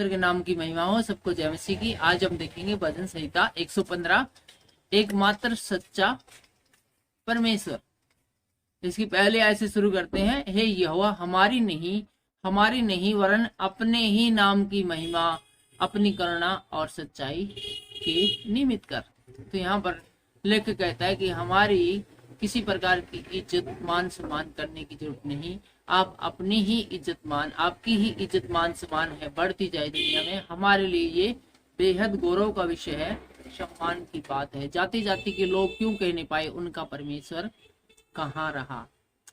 परमेश्वर के नाम की महिमा हो। सबको जय मसीह की। आज हम देखेंगे भजन संहिता 115, एकमात्र सच्चा परमेश्वर। इसकी पहले ऐसे शुरू करते हैं, हे यहोवा हमारी नहीं वरन अपने ही नाम की महिमा अपनी करुणा और सच्चाई के निमित्त कर। तो यहाँ पर लेखक कहता है कि हमारी किसी प्रकार की इज्जत मान सम्मान करने की जरूरत नहीं। आप अपनी ही आपकी ही इज्जत मान सम्मान है, बढ़ती जाए दुनिया में। हमारे लिए ये बेहद गौरव का विषय है, सम्मान की बात है। जाति जाति के लोग क्यों कह नहीं पाए उनका परमेश्वर कहाँ रहा।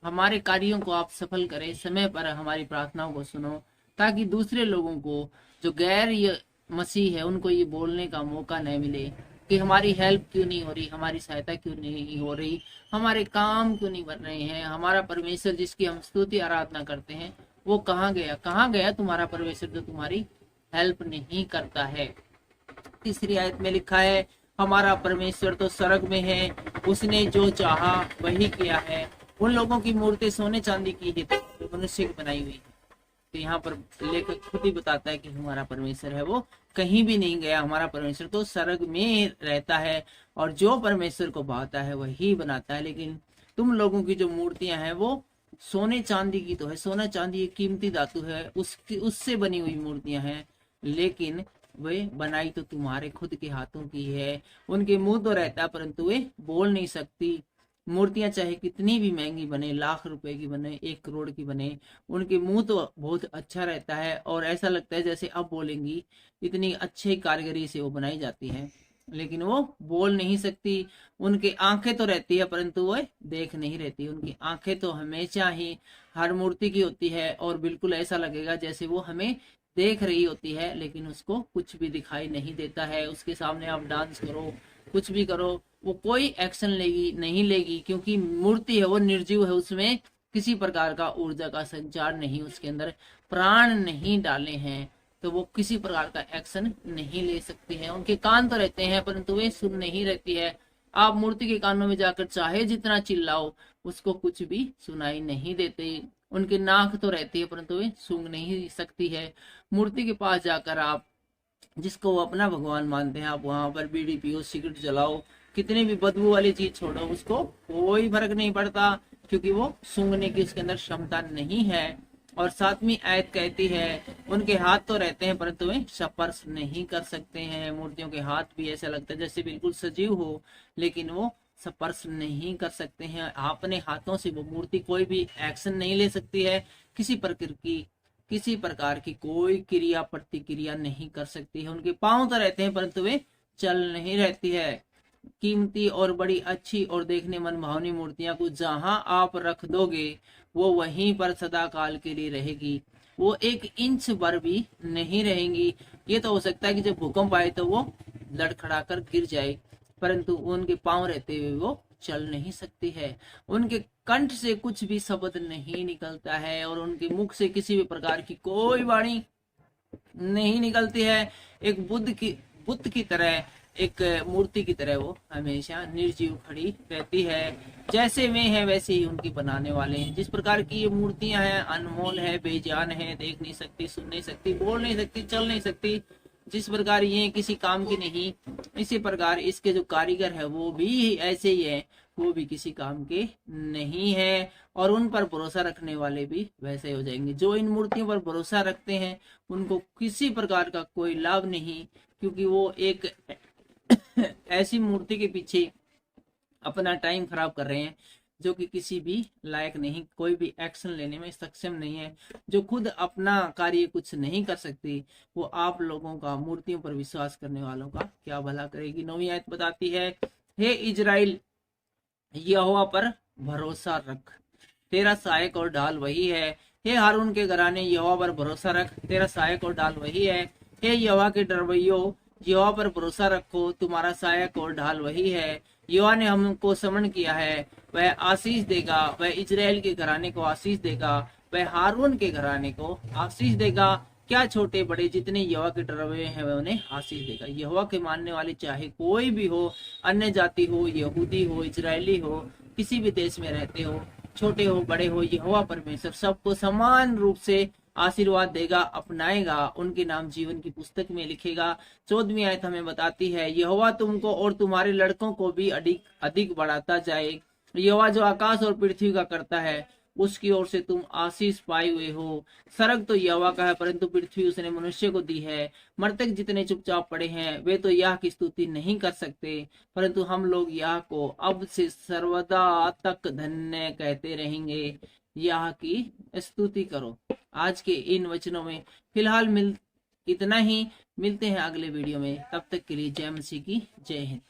हमारे कार्यों को आप सफल करें, समय पर हमारी प्रार्थनाओं को सुनो, ताकि दूसरे लोगों को जो गैर ये मसीह है उनको ये बोलने का मौका न मिले कि हमारी हेल्प क्यों नहीं हो रही, हमारी सहायता क्यों नहीं हो रही, हमारे काम क्यों नहीं बन रहे हैं, हमारा परमेश्वर जिसकी हम स्तुति आराधना करते हैं वो कहाँ गया तुम्हारा परमेश्वर जो तुम्हारी हेल्प नहीं करता है। तीसरी आयत में लिखा है, हमारा परमेश्वर तो स्वर्ग में है, उसने जो चाहा वही किया है। उन लोगों की मूर्ति सोने चांदी की है जो मनुष्य की बनाई हुई है। तो यहाँ पर लेखक खुद ही बताता है कि हमारा परमेश्वर है वो कहीं भी नहीं गया। हमारा परमेश्वर तो स्वर्ग में रहता है और जो परमेश्वर को भाता है वही बनाता है। लेकिन तुम लोगों की जो मूर्तियां हैं वो सोने चांदी की तो है, सोना चांदी एक कीमती धातु है, उससे बनी हुई मूर्तियां हैं, लेकिन वे बनाई तो तुम्हारे खुद के हाथों की है। उनके मुंह तो रहता है परंतु वे बोल नहीं सकती। मूर्तियां चाहे कितनी भी महंगी बने, लाख रुपए की बने, 1 करोड़ की बने, उनके मुंह तो बहुत अच्छा रहता है और ऐसा लगता है जैसे अब बोलेंगी। इतनी अच्छी कारीगरी से वो बनाई जाती है, लेकिन वो बोल नहीं सकती। उनकी आंखें तो रहती है परंतु वो देख नहीं रहती। उनकी आंखें तो हमेशा ही हर मूर्ति की होती है और बिल्कुल ऐसा लगेगा जैसे वो हमें देख रही होती है, लेकिन उसको कुछ भी दिखाई नहीं देता है। उसके सामने आप डांस करो, कुछ भी करो, वो कोई एक्शन नहीं लेगी, क्योंकि मूर्ति है वो निर्जीव है, उसमें किसी प्रकार का ऊर्जा का संचार नहीं, उसके अंदर प्राण नहीं डाले हैं, तो वो किसी प्रकार का एक्शन नहीं ले सकती है। उनके कान तो रहते हैं परंतु वे सुन नहीं रहती है। आप मूर्ति के कानों में जाकर चाहे जितना चिल्लाओ उसको कुछ भी सुनाई नहीं देते। उनकी नाक तो रहती है परंतु वे सूंघ नहीं सकती है। मूर्ति के पास जाकर आप जिसको वो अपना भगवान मानते हैं, आप वहां पर बीड़ी पियो, सिगरेट जलाओ, कितनी भी बदबू वाली चीज छोड़ो, उसको कोई फर्क नहीं पड़ता, क्योंकि वो सूंघने की उसके अंदर क्षमता नहीं है। और 7वीं आयत कहती है, उनके हाथ तो रहते हैं परंतु वे स्पर्श नहीं कर सकते हैं। मूर्तियों के हाथ भी ऐसा लगता है जैसे बिल्कुल सजीव हो, लेकिन वो स्पर्श नहीं कर सकते हैं। अपने हाथों से वो मूर्ति कोई भी एक्शन नहीं ले सकती है, किसी प्रकार की कोई क्रिया प्रतिक्रिया नहीं कर सकती है। उनके पांव तो रहते हैं परंतु वे चल नहीं रहती है। कीमती और बड़ी अच्छी और देखने मन भावनी मूर्तियां को जहां आप रख दोगे वो वहीं पर सदा काल के लिए रहेगी, वो 1 इंच भर भी नहीं रहेंगी। ये तो हो सकता है कि जब भूकंप आए तो वो लड़खड़ा कर गिर जाए, परंतु उनके पांव रहते हुए वो चल नहीं सकती है। उनके कंठ से कुछ भी शब्द नहीं निकलता है और उनके मुख से किसी भी प्रकार की कोई वाणी नहीं निकलती है। एक बुद्ध की तरह, एक मूर्ति की तरह वो हमेशा निर्जीव खड़ी रहती है। जैसे वे हैं वैसे ही उनकी बनाने वाले हैं। जिस प्रकार की ये मूर्तियां हैं, अनमोल है, बेजान है, देख नहीं सकती, सुन नहीं सकती, बोल नहीं सकती, चल नहीं सकती, जिस प्रकार ये किसी काम की नहीं, इसी प्रकार इसके जो कारीगर है वो भी ऐसे ही है, वो भी किसी काम के नहीं है। और उन पर भरोसा रखने वाले भी वैसे हो जाएंगे। जो इन मूर्तियों पर भरोसा रखते हैं उनको किसी प्रकार का कोई लाभ नहीं, क्योंकि वो एक ऐसी मूर्ति के पीछे अपना टाइम खराब कर रहे हैं जो कि किसी भी लायक नहीं, कोई भी एक्शन लेने में सक्षम नहीं है, जो खुद अपना कार्य कुछ नहीं कर सकती। वो आप लोगों का, मूर्तियों पर विश्वास करने वालों का क्या भला करेगी। 9वीं आयत बताती है, हे इजराइल यहोवा पर भरोसा रख, तेरा सहायक और ढाल वही है। हे हारून के घराने यहोवा पर भरोसा रख, तेरा सहायक और ढाल वही है। हे यहोवा के डरवैयो यहोवा पर भरोसा रखो, तुम्हारा सहायक और ढाल वही है। यहोवा ने हमको समन किया है, वह आशीष देगा, वह इजराइल के घराने को आशीष देगा, वह हारून के घराने को आशीष देगा। क्या छोटे बड़े जितने यहोवा के डरवे हैं वह उन्हें आशीष देगा। यहोवा के मानने वाले चाहे कोई भी हो, अन्य जाति हो, यहूदी हो, इजरायली हो, किसी भी देश में रहते हो, छोटे हो बड़े हो, यहोवा परमेश्वर सबको समान रूप से आशीर्वाद देगा, अपनाएगा, उनके नाम जीवन की पुस्तक में लिखेगा। 14वीं आयत हमें बताती है, यहोवा तुमको और तुम्हारे लड़कों को भी अधिक अधिक बढ़ाता जाए। यहोवा जो आकाश और पृथ्वी का करता है, उसकी ओर से तुम आशीष पाए हुए हो। स्वर्ग तो यहोवा का है, परंतु पृथ्वी उसने मनुष्य को दी है। मृतक जितने चुपचाप पड़े हैं, वे तो यह की स्तुति नहीं कर सकते, परंतु हम लोग यह को अब से सर्वदा तक धन्य कहते रहेंगे। यह की स्तुति करो। आज के इन वचनों में फिलहाल इतना ही। मिलते हैं अगले वीडियो में, तब तक के लिए जय मसीह की जय हिंद।